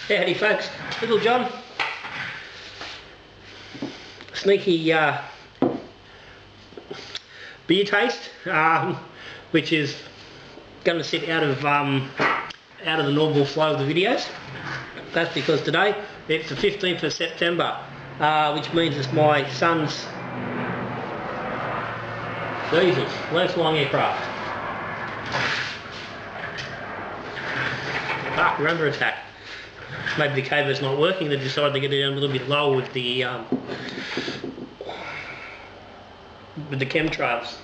Howdy folks, Little John. Sneaky beer taste, which is going to sit out of the normal flow of the videos. That's because today it's the 15th of September, which means it's my son's low flying aircraft. We're under attack. Maybe the cabo's not working. They decided to get it down a little bit lower with the chemtrails.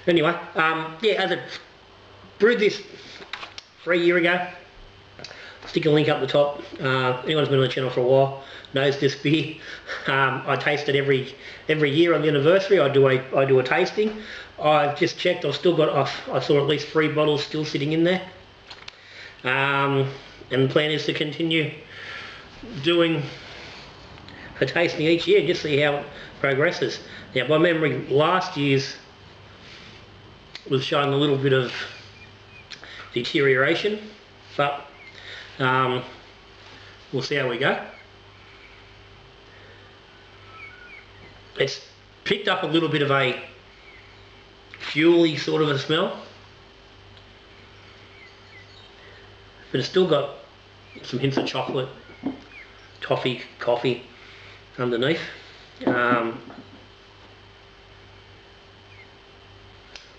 Anyway, yeah, as I brewed this 3 years ago. Stick a link up the top. Anyone's been on the channel for a while knows this beer. I taste it every year on the anniversary. I do a tasting. I've just checked. I've still got. I saw at least 3 bottles still sitting in there. And the plan is to continue doing a tasting each year, just see how it progresses. Now, by memory, last year's was showing a little bit of deterioration, but we'll see how we go. It's picked up a little bit of a fuely sort of a smell, but it's still got some hints of chocolate, toffee, coffee underneath.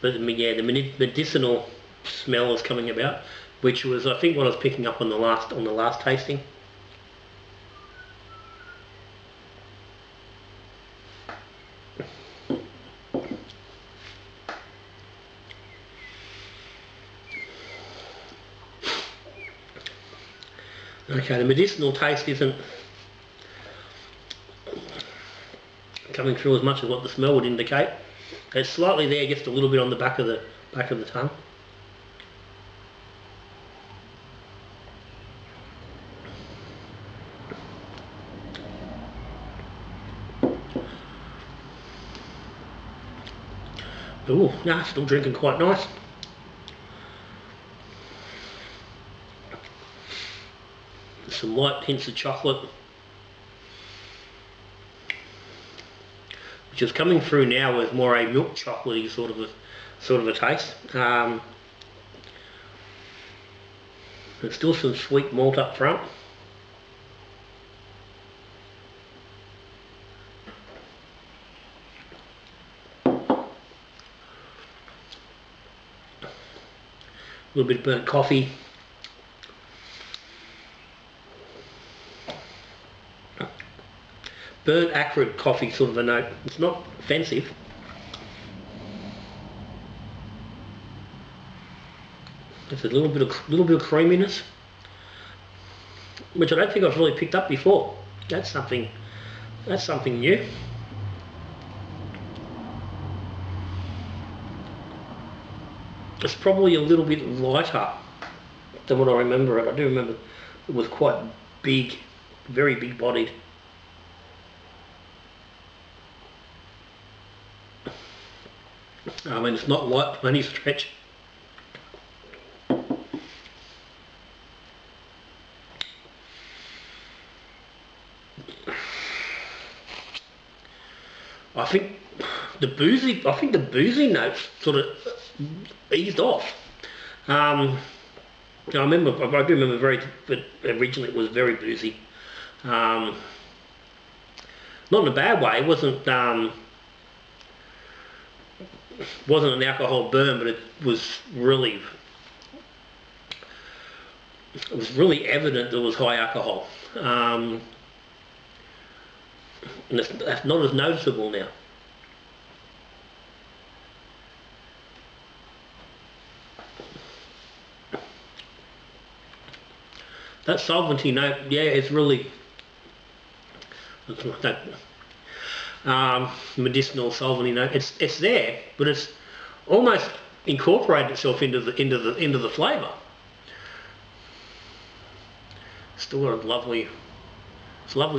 But yeah, the medicinal smell is coming about, which was, I think, what I was picking up on the last tasting. Okay, the medicinal taste isn't coming through as much as what the smell would indicate. It's slightly there, just a little bit on the back of the tongue. Ooh, nah, still drinking quite nice. Some light hints of chocolate, which is coming through now with more a milk chocolatey sort of a taste. There's still some sweet malt up front. A little bit of burnt coffee. Burnt acrid coffee sort of a note. It's not offensive. There's a little bit of creaminess, which I don't think I've really picked up before. That's something new. It's probably a little bit lighter than what I remember it. I do remember it was quite big, very big bodied. I mean, it's not light by any stretch. I think the boozy notes sort of eased off. I do remember but originally it was very boozy. Not in a bad way. It wasn't an alcohol burn, but it was really evident there was high alcohol. And that's not as noticeable now. That solvency note, yeah, it's really that medicinal solvency note. It's there, but it's almost incorporated itself into the flavour. Still got a lovely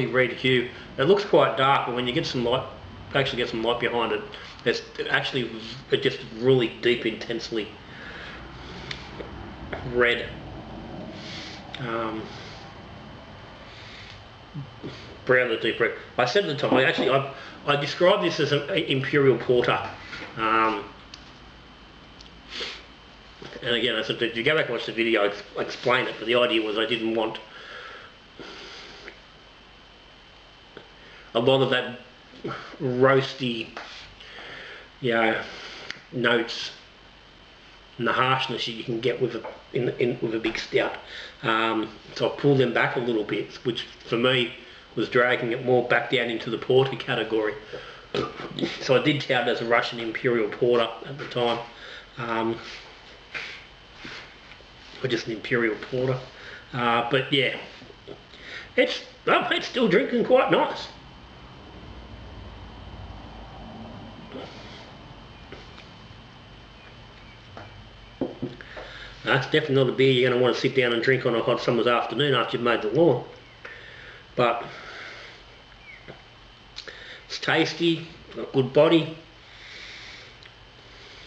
red hue. It looks quite dark, but when you get some light actually get some light behind it. It's actually just really deep, intensely red. Brown the deep red. I said at the time, I described this as an Imperial Porter. And again, I said, if you go back and watch the video, I explained it, but the idea was I didn't want a lot of that roasty, notes and the harshness you can get with with a big stout. So I pulled them back a little bit, which for me was dragging it more back down into the porter category. So I did tout it as a Russian Imperial Porter at the time, or just an Imperial Porter. But yeah, it's still drinking quite nice. That's definitely not a beer you're going to want to sit down and drink on a hot summer's afternoon after you've mowed the lawn. But it's tasty, got good body.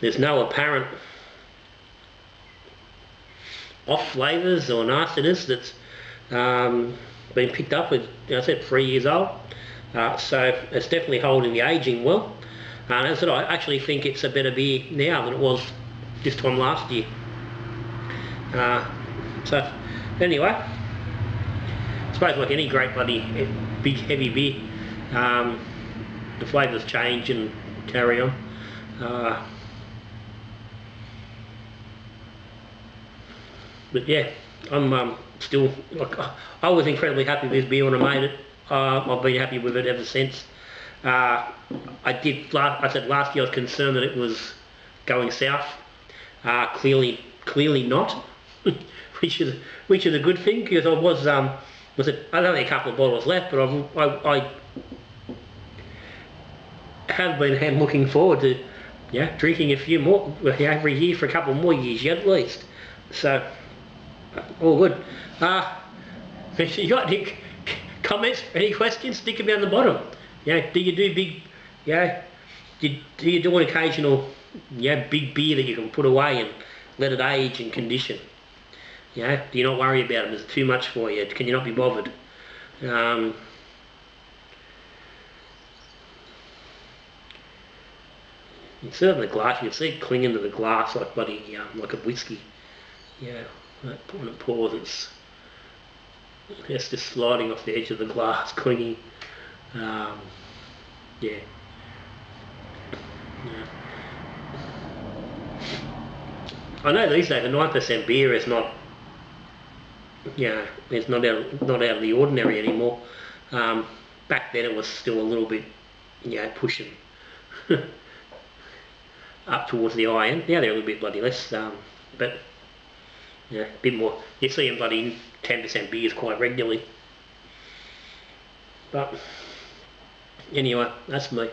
There's no apparent off flavours or nastiness that's been picked up with, I said, 3 years old. So it's definitely holding the aging well. And as I said, I actually think it's a better beer now than it was this time last year. So anyway, I suppose like any great bloody big heavy beer, the flavours change and carry on. But yeah, I'm still, like, I was incredibly happy with this beer when I made it. I've been happy with it ever since. I said last year I was concerned that it was going south. Clearly not. which is a good thing, because I was only a couple of bottles left, but I have been looking forward to drinking a few more every year for a couple more years yet at least. So all good. If you got any comments, any questions, stick them down the bottom. Do you do big? Do you do an occasional big beer that you can put away and let it age and condition? Do you not worry about them? Is it too much for you? Can you not be bothered? You serve in the glass, you see it clinging to the glass like bloody, like a whiskey. When it pours, it's just sliding off the edge of the glass, clinging. I know these days a 9% beer is not, it's not out of the ordinary anymore. Back then it was still a little bit, pushing up towards the high end. Now they're a little bit bloody less, but a bit more. You see them bloody 10% beers quite regularly. But anyway, that's me.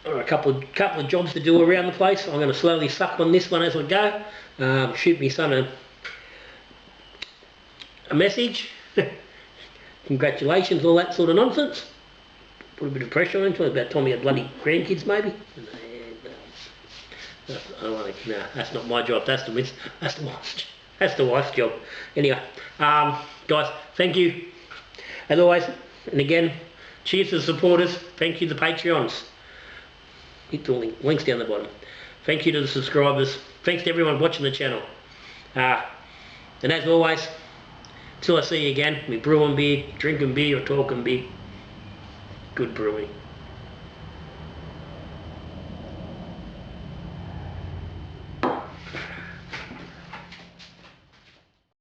A couple of jobs to do around the place. I'm going to slowly suck on this one as I go. Shoot me son a message. Congratulations, all that sort of nonsense. Put a bit of pressure on him. It's about time he had bloody grandkids, maybe. No, that's not my job. That's the wife's job. Anyway, guys, thank you as always. And again, cheers to the supporters. Thank you to the Patreons. Hit the links down the bottom. Thank you to the subscribers. Thanks to everyone watching the channel. And as always, till I see you again, we brewing beer, drinking beer, or talking beer. Good brewing.